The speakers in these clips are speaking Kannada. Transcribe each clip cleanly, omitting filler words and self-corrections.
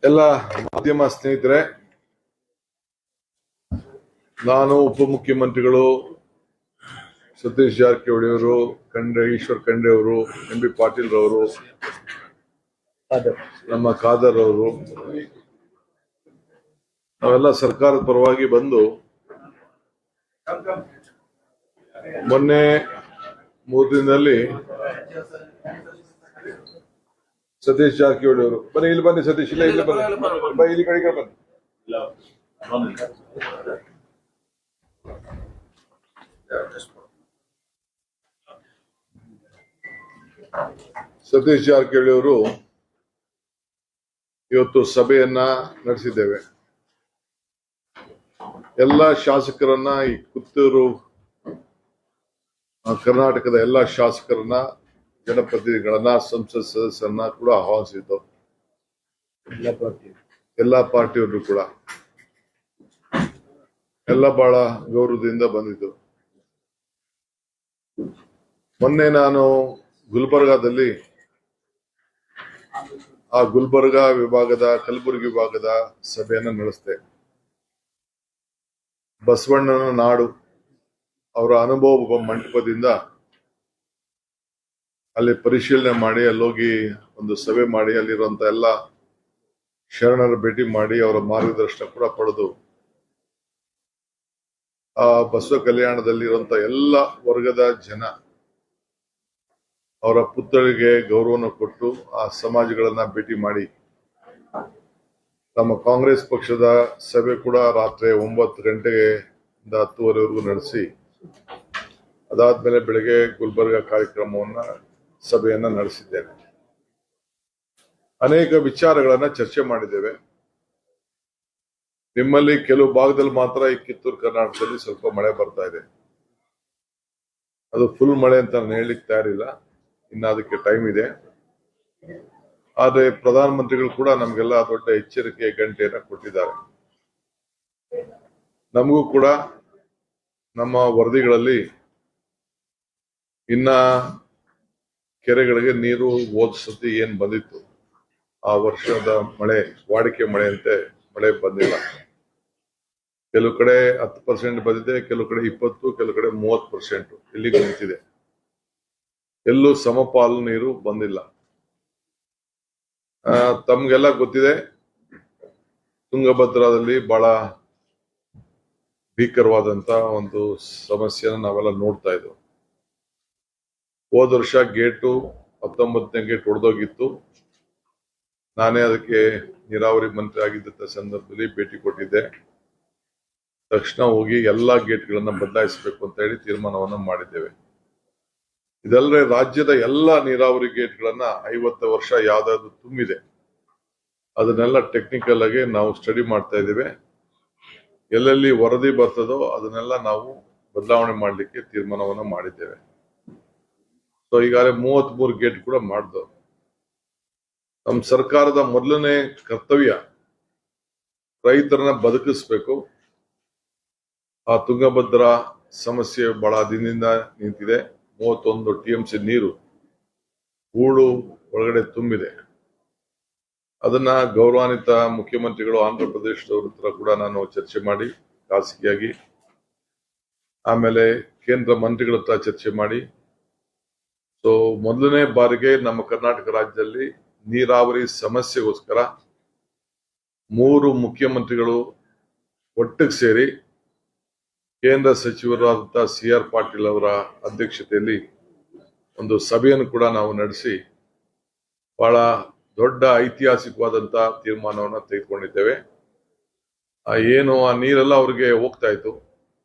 ಎಲ್ಲ ಮಾಧ್ಯಮ ಸ್ನೇಹಿತರೆ, ನಾನು ಉಪಮುಖ್ಯಮಂತ್ರಿಗಳು ಸತೀಶ್ ಜಾರಕಿಹೊಳಿ ಅವರು, ಈಶ್ವರ್ ಖಂಡ್ರೆ ಅವರು, ಎಂ.ಬಿ. ಪಾಟೀಲ್ ರವರು, ನಮ್ಮ ಖಾದರ್ ಅವರು, ನಾವೆಲ್ಲ ಸರ್ಕಾರದ ಪರವಾಗಿ ಬಂದು ಮೊನ್ನೆ 3 ದಿನದಲ್ಲಿ ಸತೀಶ್ ಜಾರಕಿಹೊಳಿ ಅವರು ಬನ್ನಿ ಸತೀಶ್ ಇಲ್ಲ ಇಲ್ಲಿ ಬನ್ನಿ ಇಲ್ಲಿ ಕಡೆಗೆ ಬನ್ನಿ. ಸತೀಶ್ ಜಾರಕಿಹೊಳಿ ಅವರು ಇವತ್ತು ಸಭೆಯನ್ನ ನಡೆಸಿದ್ದೇವೆ. ಎಲ್ಲ ಶಾಸಕರನ್ನ, ಈ ಪುತ್ತೂರು ಕರ್ನಾಟಕದ ಎಲ್ಲ ಶಾಸಕರನ್ನ, ಜನಪ್ರತಿನಿಧಿಗಳನ್ನ, ಸಂಸತ್ ಸದಸ್ಯರನ್ನ ಕೂಡ ಆಹ್ವಾನಿಸಿದ್ದು. ಎಲ್ಲ ಪಾರ್ಟಿಯವರು ಕೂಡ ಎಲ್ಲ ಬಹಳ ಗೌರವದಿಂದ ಬಂದಿದ್ದು. ಮೊನ್ನೆ ನಾನು ಗುಲ್ಬರ್ಗಾದಲ್ಲಿ ಆ ಗುಲ್ಬರ್ಗಾ ವಿಭಾಗದ, ಕಲಬುರಗಿ ವಿಭಾಗದ ಸಭೆಯನ್ನು ನಡೆಸಿದೆ. ಬಸವಣ್ಣನ ನಾಡು, ಅವರ ಅನುಭವ ಮಂಟಪದಿಂದ ಅಲ್ಲಿ ಪರಿಶೀಲನೆ ಮಾಡಿ, ಅಲ್ಲೋಗಿ ಒಂದು ಸಭೆ ಮಾಡಿ, ಅಲ್ಲಿರುವಂತ ಎಲ್ಲ ಶರಣರ ಭೇಟಿ ಮಾಡಿ ಅವರ ಮಾರ್ಗದರ್ಶನ ಕೂಡ ಪಡೆದು ಆ ಬಸವ ಕಲ್ಯಾಣದಲ್ಲಿರುವಂತ ಎಲ್ಲ ವರ್ಗದ ಜನ ಅವರ ಪುತ್ಥಳಿಗೆ ಗೌರವವನ್ನು ಕೊಟ್ಟು ಆ ಸಮಾಜಗಳನ್ನ ಭೇಟಿ ಮಾಡಿ, ನಮ್ಮ ಕಾಂಗ್ರೆಸ್ ಪಕ್ಷದ ಸಭೆ ಕೂಡ ರಾತ್ರಿ 9 ಗಂಟೆಯಿಂದ 10:30ವರೆಗೂ ನಡೆಸಿ, ಅದಾದ್ಮೇಲೆ ಬೆಳಗ್ಗೆ ಗುಲ್ಬರ್ಗಾ ಸಭೆಯನ್ನ ನಡೆಸಿದ್ದೇನೆ. ಅನೇಕ ವಿಚಾರಗಳನ್ನ ಚರ್ಚೆ ಮಾಡಿದ್ದೇವೆ. ನಿಮ್ಮಲ್ಲಿ ಕೆಲವು ಭಾಗದಲ್ಲಿ ಮಾತ್ರ ಈ ಕಿತ್ತೂರು ಕರ್ನಾಟಕದಲ್ಲಿ ಸ್ವಲ್ಪ ಮಳೆ ಬರ್ತಾ ಇದೆ. ಅದು ಫುಲ್ ಮಳೆ ಅಂತ ನಾನು ಹೇಳಲಿಕ್ಕೆ ತಯಾರಿಲ್ಲ, ಇನ್ನು ಅದಕ್ಕೆ ಟೈಮ್ ಇದೆ. ಆದ್ರೆ ಪ್ರಧಾನಮಂತ್ರಿಗಳು ಕೂಡ ನಮಗೆಲ್ಲ ದೊಡ್ಡ ಎಚ್ಚರಿಕೆ ಗಂಟೆಯನ್ನ ಕೊಟ್ಟಿದ್ದಾರೆ. ನಮಗೂ ಕೂಡ ನಮ್ಮ ವರದಿಗಳಲ್ಲಿ ಇನ್ನ ಕೆರೆಗಳಿಗೆ ನೀರು ಹೋದ ಸತಿ ಏನ್ ಬಂದಿತ್ತು, ಆ ವರ್ಷದ ಮಳೆ ವಾಡಿಕೆ ಮಳೆಯಂತೆ ಮಳೆ ಬಂದಿಲ್ಲ. ಕೆಲವು ಕಡೆ 10% ಬಂದಿದೆ, ಕೆಲವು ಕಡೆ 20%, ಕೆಲವು ಕಡೆ 30% ಇಲ್ಲಿಗೆ ನಿಂತಿದೆ. ಎಲ್ಲೂ ಸಮಪಾಲು ನೀರು ಬಂದಿಲ್ಲ. ತಮ್ಗೆಲ್ಲ ಗೊತ್ತಿದೆ, ತುಂಗಭದ್ರಾದಲ್ಲಿ ಬಹಳ ಭೀಕರವಾದಂತ ಒಂದು ಸಮಸ್ಯೆನ ನಾವೆಲ್ಲ ನೋಡ್ತಾ ಇದ್ದೆವು. ಹೋದ ವರ್ಷ ಗೇಟು 19ನೇ ಗೇಟ್ ಹೊಡೆದೋಗಿತ್ತು. ನಾನೇ ಅದಕ್ಕೆ ನೀರಾವರಿ ಮಂತ್ರಿ ಆಗಿದ್ದ ಸಂದರ್ಭದಲ್ಲಿ ಭೇಟಿ ಕೊಟ್ಟಿದ್ದೆ. ತಕ್ಷಣ ಹೋಗಿ ಎಲ್ಲಾ ಗೇಟ್ಗಳನ್ನ ಬದಲಾಯಿಸಬೇಕು ಅಂತ ಹೇಳಿ ತೀರ್ಮಾನವನ್ನ ಮಾಡಿದ್ದೇವೆ. ಇದಲ್ಲದೆ ರಾಜ್ಯದ ಎಲ್ಲಾ ನೀರಾವರಿ ಗೇಟ್ಗಳನ್ನ 50 ವರ್ಷ ಯಾವ್ದಾದ್ರು ತುಂಬಿದೆ, ಅದನ್ನೆಲ್ಲ ಟೆಕ್ನಿಕಲ್ ಆಗಿ ನಾವು ಸ್ಟಡಿ ಮಾಡ್ತಾ ಇದ್ದೇವೆ. ಎಲ್ಲೆಲ್ಲಿ ವರದಿ ಬರ್ತದೋ ಅದನ್ನೆಲ್ಲ ನಾವು ಬದಲಾವಣೆ ಮಾಡಲಿಕ್ಕೆ ತೀರ್ಮಾನವನ್ನ ಮಾಡಿದ್ದೇವೆ. ಸೊ ಈಗಾಗಲೇ 33 ಗೇಟ್ ಕೂಡ ಮಾಡಿದವು. ನಮ್ಮ ಸರ್ಕಾರದ ಮೊದಲನೇ ಕರ್ತವ್ಯ ರೈತರನ್ನ ಬದುಕಿಸ್ಬೇಕು. ಆ ತುಂಗಭದ್ರಾ ಸಮಸ್ಯೆ ಬಹಳ ದಿನದಿಂದ ನಿಂತಿದೆ. 31 TMC ನೀರು ಹೂಳು ಒಳಗಡೆ ತುಂಬಿದೆ. ಅದನ್ನ ಗೌರವಾನ್ವಿತ ಮುಖ್ಯಮಂತ್ರಿಗಳು ಆಂಧ್ರ ಪ್ರದೇಶದವ್ರ ಹತ್ರ ಕೂಡ ನಾನು ಚರ್ಚೆ ಮಾಡಿ ಖಾಸಗಿಯಾಗಿ, ಆಮೇಲೆ ಕೇಂದ್ರ ಮಂತ್ರಿಗಳ ಹತ್ರ ಚರ್ಚೆ ಮಾಡಿ, ಸೊ ಮೊದಲನೇ ಬಾರಿಗೆ ನಮ್ಮ ಕರ್ನಾಟಕ ರಾಜ್ಯದಲ್ಲಿ ನೀರಾವರಿ ಸಮಸ್ಯೆಗೋಸ್ಕರ 3 ಮುಖ್ಯಮಂತ್ರಿಗಳು ಒಟ್ಟಿಗೆ ಸೇರಿ ಕೇಂದ್ರ ಸಚಿವರಾದಂತಹ CR ಪಾಟೀಲ್ ಅವರ ಅಧ್ಯಕ್ಷತೆಯಲ್ಲಿ ಒಂದು ಸಭೆಯನ್ನು ಕೂಡ ನಾವು ನಡೆಸಿ ಬಹಳ ದೊಡ್ಡ ಐತಿಹಾಸಿಕವಾದಂತಹ ತೀರ್ಮಾನವನ್ನು ತೆಗೆದುಕೊಂಡಿದ್ದೇವೆ. ಏನು ಆ ನೀರೆಲ್ಲ ಅವ್ರಿಗೆ ಹೋಗ್ತಾ ಇತ್ತು,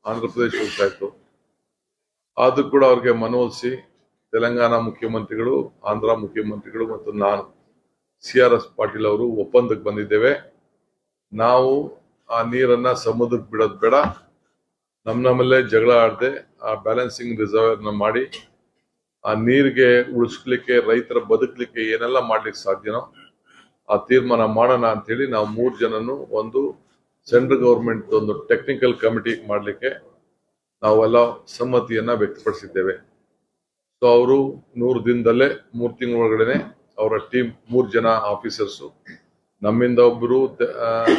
ಆಂಧ್ರ ಪ್ರದೇಶ ಹೋಗ್ತಾ ಇತ್ತು. ಆದ್ರೂ ಕೂಡ ಅವ್ರಿಗೆ ಮನವೊಲಿಸಿ ತೆಲಂಗಾಣ ಮುಖ್ಯಮಂತ್ರಿಗಳು, ಆಂಧ್ರ ಮುಖ್ಯಮಂತ್ರಿಗಳು ಮತ್ತು ನಾನು CRS ಪಾಟೀಲ್ ಅವರು ಒಪ್ಪಂದಕ್ಕೆ ಬಂದಿದ್ದೇವೆ. ನಾವು ಆ ನೀರನ್ನ ಸಮುದ್ರಕ್ಕೆ ಬಿಡೋದು ಬೇಡ, ನಮ್ಮಲ್ಲೇ ಜಗಳ ಆಡದೆ ಆ ಬ್ಯಾಲೆನ್ಸಿಂಗ್ ರಿಸರ್ವ್ ಮಾಡಿ ಆ ನೀರಿಗೆ ಉಳಿಸ್ಲಿಕ್ಕೆ, ರೈತರ ಬದುಕಲಿಕ್ಕೆ ಏನೆಲ್ಲ ಮಾಡ್ಲಿಕ್ಕೆ ಸಾಧ್ಯನೋ ಆ ತೀರ್ಮಾನ ಮಾಡೋಣ ಅಂತ ಹೇಳಿ ನಾವು 3 ಜನನು ಒಂದು ಸೆಂಟ್ರಲ್ ಗವರ್ಮೆಂಟ್ ಒಂದು ಟೆಕ್ನಿಕಲ್ ಕಮಿಟಿ ಮಾಡ್ಲಿಕ್ಕೆ ನಾವೆಲ್ಲ ಸಮ್ಮತಿಯನ್ನ ವ್ಯಕ್ತಪಡಿಸಿದ್ದೇವೆ. ಸೊ ಅವರು 100 ದಿನದಲ್ಲೇ 3 ತಿಂಗಳ ಒಳಗಡೆ ಅವರ ಟೀಮ್ 3 ಜನ ಆಫೀಸರ್ಸು ನಮ್ಮಿಂದ ಒಬ್ರು,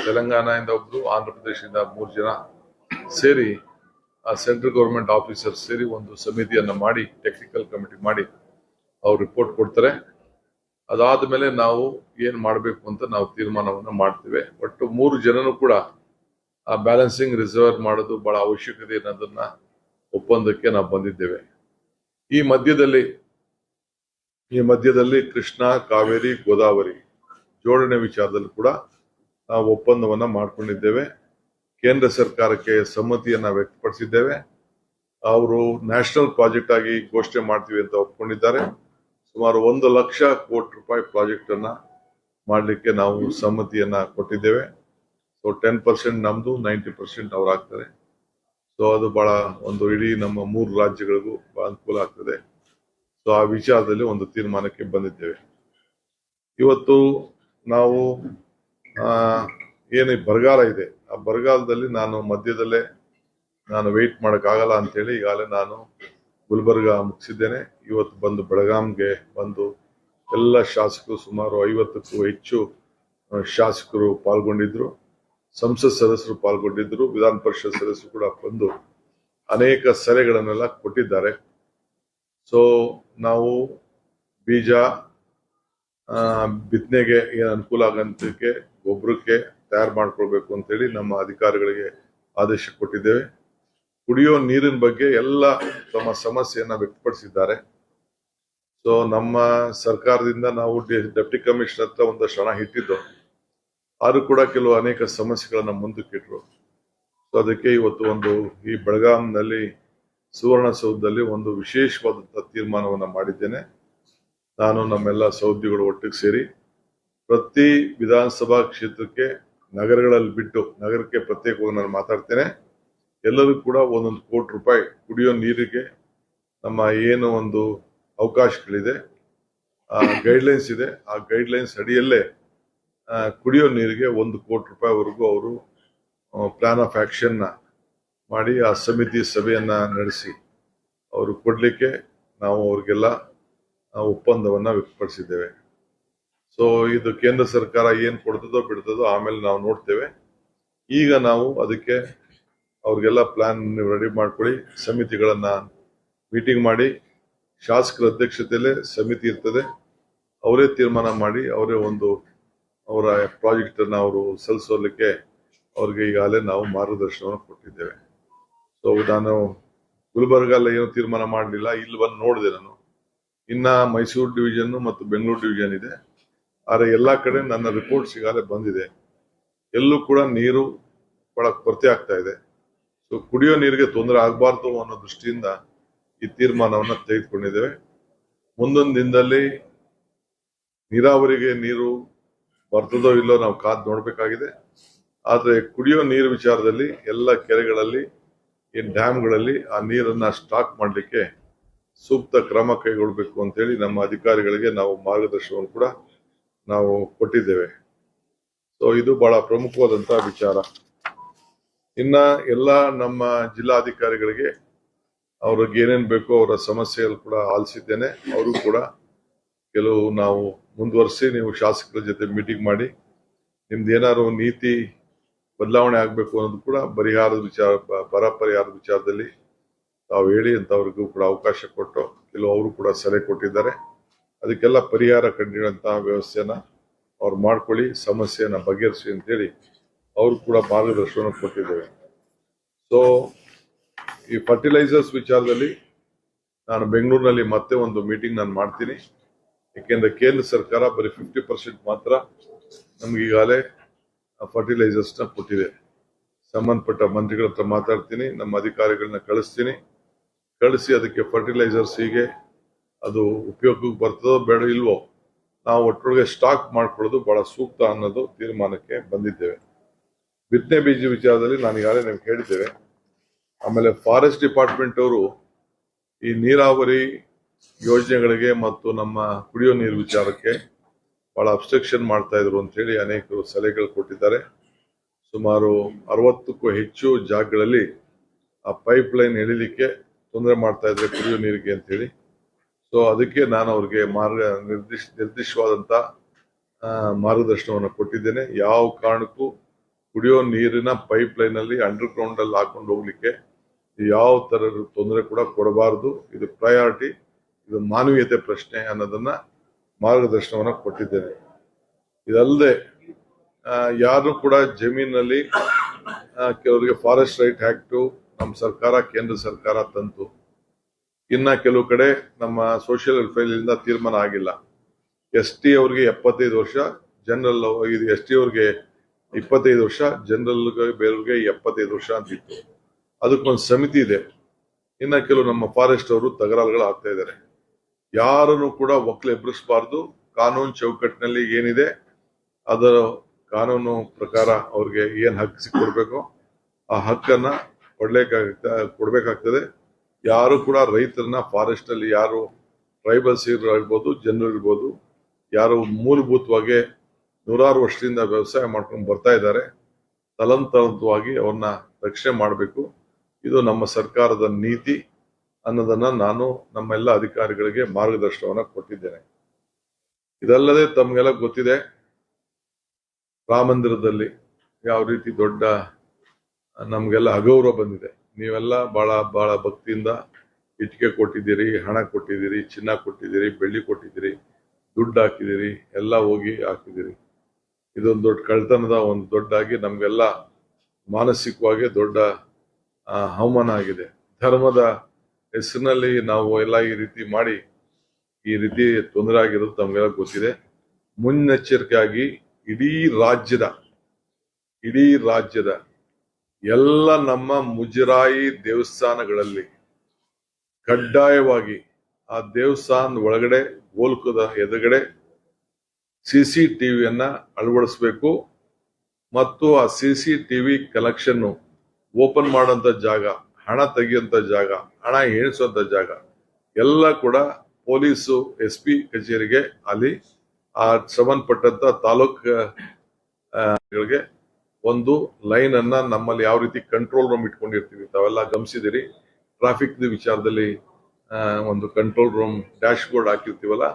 ತೆಲಂಗಾಣದಿಂದ ಒಬ್ರು, ಆಂಧ್ರ ಪ್ರದೇಶದಿಂದ 3 ಜನ ಸೇರಿ ಆ ಸೆಂಟ್ರಲ್ ಗವರ್ಮೆಂಟ್ ಆಫೀಸರ್ ಸೇರಿ ಒಂದು ಸಮಿತಿಯನ್ನ ಮಾಡಿ, ಟೆಕ್ನಿಕಲ್ ಕಮಿಟಿ ಮಾಡಿ ಅವ್ರು ರಿಪೋರ್ಟ್ ಕೊಡ್ತಾರೆ. ಅದಾದ ಮೇಲೆ ನಾವು ಏನ್ ಮಾಡಬೇಕು ಅಂತ ನಾವು ತೀರ್ಮಾನವನ್ನ ಮಾಡ್ತೇವೆ. ಒಟ್ಟು 3 ಜನನು ಕೂಡ ಆ ಬ್ಯಾಲೆನ್ಸಿಂಗ್ ರಿಸರ್ವ್ ಮಾಡೋದು ಬಹಳ ಅವಶ್ಯಕತೆ ಅನ್ನೋದನ್ನ ಒಪ್ಪಂದಕ್ಕೆ ನಾವು ಬಂದಿದ್ದೇವೆ. ಈ ಮಧ್ಯದಲ್ಲಿ ಕೃಷ್ಣ, ಕಾವೇರಿ, ಗೋದಾವರಿ ಜೋಡಣೆ ವಿಚಾರದಲ್ಲಿ ಕೂಡ ನಾವು ಒಪ್ಪಂದವನ್ನ ಮಾಡ್ಕೊಂಡಿದ್ದೇವೆ. ಕೇಂದ್ರ ಸರ್ಕಾರಕ್ಕೆ ಸಮ್ಮತಿಯನ್ನ ವ್ಯಕ್ತಪಡಿಸಿದ್ದೇವೆ. ಅವರು ನ್ಯಾಷನಲ್ ಪ್ರಾಜೆಕ್ಟ್ ಆಗಿ ಘೋಷಣೆ ಮಾಡ್ತೀವಿ ಅಂತ ಒಪ್ಕೊಂಡಿದ್ದಾರೆ. ಸುಮಾರು 1 ಲಕ್ಷ ಕೋಟಿ ರೂಪಾಯಿ ಪ್ರಾಜೆಕ್ಟ್ ಅನ್ನ ಮಾಡಲಿಕ್ಕೆ ನಾವು ಸಮ್ಮತಿಯನ್ನ ಕೊಟ್ಟಿದ್ದೇವೆ. ಸೊ 10% ನಮ್ದು, 90% ಅವ್ರು ಆಗ್ತಾರೆ. ಸೊ ಅದು ಬಹಳ ಒಂದು ಇಡೀ ನಮ್ಮ 3 ರಾಜ್ಯಗಳಿಗೂ ಬಹಳ ಅನುಕೂಲ ಆಗ್ತದೆ. ಸೊ ಆ ವಿಚಾರದಲ್ಲಿ ಒಂದು ತೀರ್ಮಾನಕ್ಕೆ ಬಂದಿದ್ದೇವೆ. ಇವತ್ತು ನಾವು ಏನು ಬರಗಾಲ ಇದೆ, ಆ ಬರಗಾಲದಲ್ಲಿ ನಾನು ಮಧ್ಯದಲ್ಲೇ ವೆಯ್ಟ್ ಮಾಡಕ್ಕಾಗಲ್ಲ ಅಂತೇಳಿ ಈಗಾಗಲೇ ನಾನು ಗುಲ್ಬರ್ಗ ಮುಗಿಸಿದ್ದೇನೆ. ಇವತ್ತು ಬಂದು ಬೆಳಗಾಂಗೆ ಬಂದು ಎಲ್ಲ ಶಾಸಕರು, ಸುಮಾರು 50ಕ್ಕೂ ಹೆಚ್ಚು ಶಾಸಕರು ಪಾಲ್ಗೊಂಡಿದ್ರು, ಸಂಸತ್ ಸದಸ್ಯರು ಪಾಲ್ಗೊಂಡಿದ್ರು, ವಿಧಾನ ಪರಿಷತ್ ಸದಸ್ಯರು ಕೂಡ ಬಂದು ಅನೇಕ ಸಲಹೆಗಳನ್ನೆಲ್ಲ ಕೊಟ್ಟಿದ್ದಾರೆ. ಸೊ ನಾವು ಬೀಜ ಬಿತ್ತನೆಗೆ ಏನು ಅನುಕೂಲ ಆಗಂತಕ್ಕೆ ಗೊಬ್ಬರಕ್ಕೆ ತಯಾರು ಮಾಡ್ಕೊಳ್ಬೇಕು ಅಂತೇಳಿ ನಮ್ಮ ಅಧಿಕಾರಿಗಳಿಗೆ ಆದೇಶ ಕೊಟ್ಟಿದ್ದೇವೆ. ಕುಡಿಯೋ ನೀರಿನ ಬಗ್ಗೆ ಎಲ್ಲ ತಮ್ಮ ಸಮಸ್ಯೆಯನ್ನ ವ್ಯಕ್ತಪಡಿಸಿದ್ದಾರೆ. ಸೊ ನಮ್ಮ ಸರ್ಕಾರದಿಂದ ನಾವು ಡೆಪ್ಟಿ ಕಮಿಷನರ್ ಹತ್ರ ಒಂದಷ್ಟು ಹಣ ಇಟ್ಟಿದ್ದು, ಆದ್ರೂ ಕೂಡ ಕೆಲವು ಅನೇಕ ಸಮಸ್ಯೆಗಳನ್ನ ಮುಂದಕ್ಕಿಟ್ರು. ಸೊ ಅದಕ್ಕೆ ಇವತ್ತು ಈ ಬೆಳಗಾಂನಲ್ಲಿ ಸುವರ್ಣಸೌಧದಲ್ಲಿ ಒಂದು ವಿಶೇಷವಾದಂತಹ ತೀರ್ಮಾನವನ್ನ ಮಾಡಿದ್ದೇನೆ. ನಾನು ನಮ್ಮೆಲ್ಲ ಸಹೋದ್ಯೋಗಿಗಳು ಒಟ್ಟಿಗೆ ಸೇರಿ ಪ್ರತಿ ವಿಧಾನಸಭಾ ಕ್ಷೇತ್ರಕ್ಕೆ ನಗರಗಳಲ್ಲಿ ಬಿಟ್ಟು, ನಗರಕ್ಕೆ ಪ್ರತ್ಯೇಕವಾಗಿ ನಾನು ಮಾತಾಡ್ತೇನೆ, ಎಲ್ಲರೂ ಕೂಡ 1 ಕೋಟಿ ರೂಪಾಯಿ ಕುಡಿಯೋ ನೀರಿಗೆ ನಮ್ಮ ಏನು ಒಂದು ಅವಕಾಶಗಳಿದೆ, ಆ ಗೈಡ್ಲೈನ್ಸ್ ಇದೆ, ಆ ಗೈಡ್ಲೈನ್ಸ್ ಅಡಿಯಲ್ಲೇ ಕುಡಿಯೋ ನೀರಿಗೆ 1 ಕೋಟಿ ರೂಪಾಯಿವರೆಗೂ ಅವರು ಪ್ಲಾನ್ ಆಫ್ ಆಕ್ಷನ್ ಮಾಡಿ ಆ ಸಮಿತಿ ಸಭೆಯನ್ನ ನಡೆಸಿ ಅವರು ಕೊಡ್ಲಿಕ್ಕೆ ನಾವು ಅವ್ರಿಗೆಲ್ಲ ಒಪ್ಪಂದವನ್ನ ವ್ಯಕ್ತಪಡಿಸಿದ್ದೇವೆ. ಸೊ ಇದು ಕೇಂದ್ರ ಸರ್ಕಾರ ಏನ್ ಕೊಡ್ತದೋ ಬಿಡ್ತದೋ ಆಮೇಲೆ ನಾವು ನೋಡ್ತೇವೆ. ಈಗ ನಾವು ಅದಕ್ಕೆ ಅವ್ರಿಗೆಲ್ಲ ಪ್ಲಾನ್ ರೆಡಿ ಮಾಡ್ಕೊಳ್ಳಿ, ಸಮಿತಿಗಳನ್ನ ಮೀಟಿಂಗ್ ಮಾಡಿ, ಶಾಸಕರ ಅಧ್ಯಕ್ಷತೆಯಲ್ಲೇ ಸಮಿತಿ ಇರ್ತದೆ, ಅವರೇ ತೀರ್ಮಾನ ಮಾಡಿ ಅವರೇ ಅವರ ಪ್ರಾಜೆಕ್ಟ್ ಅನ್ನ ಅವರು ಸಲ್ಲಿಸೋಲಿಕ್ಕೆ ಅವ್ರಿಗೆ ಈಗಾಗಲೇ ನಾವು ಮಾರ್ಗದರ್ಶನವನ್ನು ಕೊಟ್ಟಿದ್ದೇವೆ. ಸೊ ನಾನು ಗುಲ್ಬರ್ಗಲ್ಲ ಏನು ತೀರ್ಮಾನ ಮಾಡಲಿಲ್ಲ, ಇಲ್ಲಿ ಬಂದು ನೋಡಿದೆ ನಾನು. ಇನ್ನ ಮೈಸೂರು ಡಿವಿಷನ್ ಮತ್ತು ಬೆಂಗಳೂರು ಡಿವಿಷನ್ ಇದೆ. ಆದ್ರೆ ಎಲ್ಲಾ ಕಡೆ ನನ್ನ ರಿಪೋರ್ಟ್ಸ್ ಈಗಾಗಲೇ ಬಂದಿದೆ, ಎಲ್ಲೂ ಕೂಡ ನೀರು ಬಹಳ ಕೊರತೆ ಆಗ್ತಾ ಇದೆ. ಸೊ ಕುಡಿಯೋ ನೀರಿಗೆ ತೊಂದರೆ ಆಗಬಾರ್ದು ಅನ್ನೋ ದೃಷ್ಟಿಯಿಂದ ಈ ತೀರ್ಮಾನವನ್ನ ತೆಗೆದುಕೊಂಡಿದ್ದೇವೆ. ಮುಂದೊಂದು ದಿನದಲ್ಲಿ ನೀರಾವರಿಗೆ ನೀರು ಬರ್ತದೋ ಇಲ್ಲೋ ನಾವು ಕಾದು ನೋಡ್ಬೇಕಾಗಿದೆ. ಆದ್ರೆ ಕುಡಿಯೋ ನೀರು ವಿಚಾರದಲ್ಲಿ ಎಲ್ಲ ಕೆರೆಗಳಲ್ಲಿ, ಈ ಡ್ಯಾಮ್ಗಳಲ್ಲಿ ಆ ನೀರನ್ನ ಸ್ಟಾಕ್ ಮಾಡಲಿಕ್ಕೆ ಸೂಕ್ತ ಕ್ರಮ ಕೈಗೊಳ್ಳಬೇಕು ಅಂತೇಳಿ ನಮ್ಮ ಅಧಿಕಾರಿಗಳಿಗೆ ನಾವು ಮಾರ್ಗದರ್ಶನವನ್ನು ಕೂಡ ನಾವು ಕೊಟ್ಟಿದ್ದೇವೆ. ಸೊ ಇದು ಬಹಳ ಪ್ರಮುಖವಾದಂತಹ ವಿಚಾರ. ಇನ್ನ ಎಲ್ಲ ನಮ್ಮ ಜಿಲ್ಲಾಧಿಕಾರಿಗಳಿಗೆ ಅವ್ರಿಗೆ ಏನೇನ್ ಬೇಕೋ ಅವರ ಸಮಸ್ಯೆಗಳು ಕೂಡ ಆಲಿಸಿದ್ದೇನೆ. ಅವರು ಕೂಡ ಕೆಲವು ನಾವು ಮುಂದುವರಿಸಿ, ನೀವು ಶಾಸಕರ ಜೊತೆ ಮೀಟಿಂಗ್ ಮಾಡಿ ನಿಮ್ದು ಏನಾದ್ರು ನೀತಿ ಬದಲಾವಣೆ ಆಗ್ಬೇಕು ಅನ್ನೋದು ಕೂಡ ಬರ ಪರಿಹಾರದ ವಿಚಾರದಲ್ಲಿ ತಾವು ಹೇಳಿ ಅಂತ ಅವ್ರಿಗೂ ಕೂಡ ಅವಕಾಶ ಕೊಟ್ಟು ಕೆಲವು ಅವರು ಕೂಡ ಸಲಹೆ ಕೊಟ್ಟಿದ್ದಾರೆ. ಅದಕ್ಕೆಲ್ಲ ಪರಿಹಾರ ಕಂಡಿರುವಂತಹ ವ್ಯವಸ್ಥೆಯನ್ನ ಅವ್ರು ಮಾಡ್ಕೊಳ್ಳಿ, ಸಮಸ್ಯೆಯನ್ನ ಬಗೆಹರಿಸಿ ಅಂತೇಳಿ ಅವರು ಕೂಡ ಮಾರ್ಗದರ್ಶನ ಕೊಟ್ಟಿದ್ದೇವೆ. ಸೊ ಈ ಫರ್ಟಿಲೈಸರ್ಸ್ ವಿಚಾರದಲ್ಲಿ ನಾನು ಬೆಂಗಳೂರಿನಲ್ಲಿ ಮತ್ತೆ ಒಂದು ಮೀಟಿಂಗ್ ನಾನು ಮಾಡ್ತೀನಿ. ಯಾಕೆಂದ್ರೆ ಕೇಂದ್ರ ಸರ್ಕಾರ ಬರೀ 50% ಮಾತ್ರ ನಮ್ಗೆ ಈಗಾಗಲೇ ಫರ್ಟಿಲೈಸರ್ಸ್ ನ ಕೊಟ್ಟಿದೆ. ಸಂಬಂಧಪಟ್ಟ ಮಂತ್ರಿಗಳ ಹತ್ರ ಮಾತಾಡ್ತೀನಿ, ನಮ್ಮ ಅಧಿಕಾರಿಗಳನ್ನ ಕಳಿಸಿ ಅದಕ್ಕೆ ಫರ್ಟಿಲೈಸರ್ಸ್ ಹೀಗೆ ಅದು ಉಪಯೋಗಕ್ಕೆ ಬರ್ತದೋ ಬೇಡ ಇಲ್ವೋ ನಾವು ಒಟ್ಟೊಳಗೆ ಸ್ಟಾಕ್ ಮಾಡ್ಕೊಳ್ಳೋದು ಬಹಳ ಸೂಕ್ತ ಅನ್ನೋದು ತೀರ್ಮಾನಕ್ಕೆ ಬಂದಿದ್ದೇವೆ. ಬಿತ್ತನೆ ಬೀಜ ವಿಚಾರದಲ್ಲಿ ನಾನು ಈಗಾಗಲೇ ನಿಮ್ಗೆ ಹೇಳಿದ್ದೇವೆ. ಆಮೇಲೆ ಫಾರೆಸ್ಟ್ ಡಿಪಾರ್ಟ್ಮೆಂಟ್ ಅವರು ಈ ನೀರಾವರಿ ಯೋಜನೆಗಳಿಗೆ ಮತ್ತು ನಮ್ಮ ಕುಡಿಯೋ ನೀರು ವಿಚಾರಕ್ಕೆ ಬಹಳ ಅಬ್ಸ್ಟ್ರಕ್ಷನ್ ಮಾಡ್ತಾ ಇದ್ರು ಅಂತ ಹೇಳಿ ಅನೇಕರು ಸಲಹೆಗಳು ಕೊಟ್ಟಿದ್ದಾರೆ. ಸುಮಾರು 60ಕ್ಕೂ ಹೆಚ್ಚು ಜಾಗಗಳಲ್ಲಿ ಆ ಪೈಪ್ ಲೈನ್ ಎಳಿಲಿಕ್ಕೆ ತೊಂದರೆ ಮಾಡ್ತಾ ಇದ್ರೆ ಕುಡಿಯೋ ನೀರಿಗೆ ಅಂತ ಹೇಳಿ. ಸೊ ಅದಕ್ಕೆ ನಾನು ಅವ್ರಿಗೆ ನಿರ್ದಿಷ್ಟವಾದಂತ ಮಾರ್ಗದರ್ಶನವನ್ನು ಕೊಟ್ಟಿದ್ದೇನೆ. ಯಾವ ಕಾರಣಕ್ಕೂ ಕುಡಿಯೋ ನೀರಿನ ಪೈಪ್ ಲೈನ್ ಅಲ್ಲಿ ಅಂಡರ್ ಗ್ರೌಂಡ್ ಅಲ್ಲಿ ಹಾಕೊಂಡು ಹೋಗ್ಲಿಕ್ಕೆ ಯಾವ ತರದ ತೊಂದರೆ ಕೂಡ ಕೊಡಬಾರದು. ಇದು ಪ್ರಯಾರಿಟಿ, ಇದು ಮಾನವೀಯತೆ ಪ್ರಶ್ನೆ ಅನ್ನೋದನ್ನ ಮಾರ್ಗದರ್ಶನವನ್ನ ಕೊಟ್ಟಿದ್ದೇನೆ. ಇದಲ್ಲದೆ ಯಾರು ಕೂಡ ಜಮೀನಲ್ಲಿ ಕೆಲವರಿಗೆ ಫಾರೆಸ್ಟ್ ರೈಟ್ ಆಕ್ಟ್ ನಮ್ಮ ಸರ್ಕಾರ, ಕೇಂದ್ರ ಸರ್ಕಾರ ತಂತು. ಇನ್ನ ಕೆಲವು ಕಡೆ ನಮ್ಮ ಸೋಷಿಯಲ್ ವೆಲ್ಫೇರ್ ಇಂದ ತೀರ್ಮಾನ ಆಗಿಲ್ಲ. ST ಅವ್ರಿಗೆ 75 ವರ್ಷ, ಜನರಲ್ ಇದು ST ಅವ್ರಿಗೆ 25 ವರ್ಷ, ಜನರಲ್ ಬೇರೆಯವ್ರಿಗೆ 75 ವರ್ಷ ಅಂತಿತ್ತು. ಅದಕ್ಕೊಂದು ಸಮಿತಿ ಇದೆ. ಇನ್ನ ಕೆಲವು ನಮ್ಮ ಫಾರೆಸ್ಟ್ ಅವರು ತಕರಾರುಗಳು ಆಗ್ತಾ ಇದ್ದಾರೆ. ಯಾರನ್ನು ಕೂಡ ಒಕ್ಕಲು ಎಬ್ಬರಿಸಬಾರ್ದು. ಕಾನೂನು ಚೌಕಟ್ಟಿನಲ್ಲಿ ಏನಿದೆ ಅದರ ಕಾನೂನು ಪ್ರಕಾರ ಅವ್ರಿಗೆ ಏನ್ ಹಕ್ಕು ಸಿಕ್ಕೊಡ್ಬೇಕು ಆ ಹಕ್ಕನ್ನ ಕೊಡ್ಬೇಕಾಗ್ತದೆ. ಯಾರು ಕೂಡ ರೈತರನ್ನ ಫಾರೆಸ್ಟ್ ಅಲ್ಲಿ ಯಾರು ಟ್ರೈಬಲ್ಸ್ ಇರ್ಬೋದು, ಜನರು ಇರ್ಬೋದು, ಯಾರು ಮೂಲಭೂತವಾಗಿ ನೂರಾರು ವರ್ಷದಿಂದ ವ್ಯವಸಾಯ ಮಾಡ್ಕೊಂಡು ಬರ್ತಾ ಇದ್ದಾರೆ, ತಲಂತರವಾಗಿ ಅವ್ರನ್ನ ರಕ್ಷಣೆ ಮಾಡಬೇಕು. ಇದು ನಮ್ಮ ಸರ್ಕಾರದ ನೀತಿ ಅನ್ನೋದನ್ನ ನಾನು ನಮ್ಮೆಲ್ಲ ಅಧಿಕಾರಿಗಳಿಗೆ ಮಾರ್ಗದರ್ಶನವನ್ನ ಕೊಟ್ಟಿದ್ದೇನೆ. ಇದಲ್ಲದೆ ತಮ್ಗೆಲ್ಲ ಗೊತ್ತಿದೆ, ರಾಮ ಮಂದಿರದಲ್ಲಿ ಯಾವ ರೀತಿ ದೊಡ್ಡ ನಮ್ಗೆಲ್ಲ ಅಗೌರವ ಬಂದಿದೆ. ನೀವೆಲ್ಲ ಬಹಳ ಭಕ್ತಿಯಿಂದ ಇಟ್ಟಿಗೆ ಕೊಟ್ಟಿದ್ದೀರಿ, ಹಣ ಕೊಟ್ಟಿದ್ದೀರಿ, ಚಿನ್ನ ಕೊಟ್ಟಿದ್ದೀರಿ, ಬೆಳ್ಳಿ ಕೊಟ್ಟಿದ್ದೀರಿ, ದುಡ್ಡು ಹಾಕಿದ್ದೀರಿ, ಎಲ್ಲ ಹೋಗಿ ಹಾಕಿದ್ದೀರಿ. ಇದೊಂದು ದೊಡ್ಡ ಕಳ್ತನದ ಒಂದು ದೊಡ್ಡಾಗಿ ನಮ್ಗೆಲ್ಲ ಮಾನಸಿಕವಾಗಿ ದೊಡ್ಡ ಅವಮಾನ ಆಗಿದೆ. ಧರ್ಮದ ಹೆಸರಿನಲ್ಲಿ ನಾವು ಎಲ್ಲ ಈ ರೀತಿ ಮಾಡಿ ಈ ರೀತಿ ತೊಂದರೆ ಆಗಿರೋದು ತಮ್ಗೆಲ್ಲ ಗೊತ್ತಿದೆ. ಮುನ್ನೆಚ್ಚರಿಕೆಯಾಗಿ ಇಡೀ ರಾಜ್ಯದ ಎಲ್ಲ ನಮ್ಮ ಮುಜರಾಯಿ ದೇವಸ್ಥಾನಗಳಲ್ಲಿ ಕಡ್ಡಾಯವಾಗಿ ಆ ದೇವಸ್ಥಾನ ಒಳಗಡೆ ಗೋಲ್ಕದ ಎದುರುಗಡೆ CCTVಯನ್ನ ಅಳವಡಿಸಬೇಕು. ಮತ್ತು ಆ CCTV ಕಲೆಕ್ಷನ್ ಓಪನ್ ಮಾಡೋಂಥ ಜಾಗ, ಹಣ ತೆಗೆಯುವಂತ ಜಾಗ, ಹಣ ಎಣಿಸುವಂತ ಜಾಗ ಎಲ್ಲ ಕೂಡ ಪೊಲೀಸು SP ಕಚೇರಿಗೆ ಅಲ್ಲಿ ಆ ಸಂಬಂಧಪಟ್ಟಂತ ತಾಲೂಕುಗಳಿಗೆ ಒಂದು ಲೈನ್ ಅನ್ನ ನಮ್ಮಲ್ಲಿ ಯಾವ ರೀತಿ ಕಂಟ್ರೋಲ್ ರೂಮ್ ಇಟ್ಕೊಂಡಿರ್ತೀವಿ ತಾವೆಲ್ಲ ಗಮನಿಸಿದಿರಿ. ಟ್ರಾಫಿಕ್ ವಿಚಾರದಲ್ಲಿ ಒಂದು ಕಂಟ್ರೋಲ್ ರೂಮ್ ಡ್ಯಾಶ್ ಬೋರ್ಡ್ ಹಾಕಿರ್ತೀವಲ್ಲ,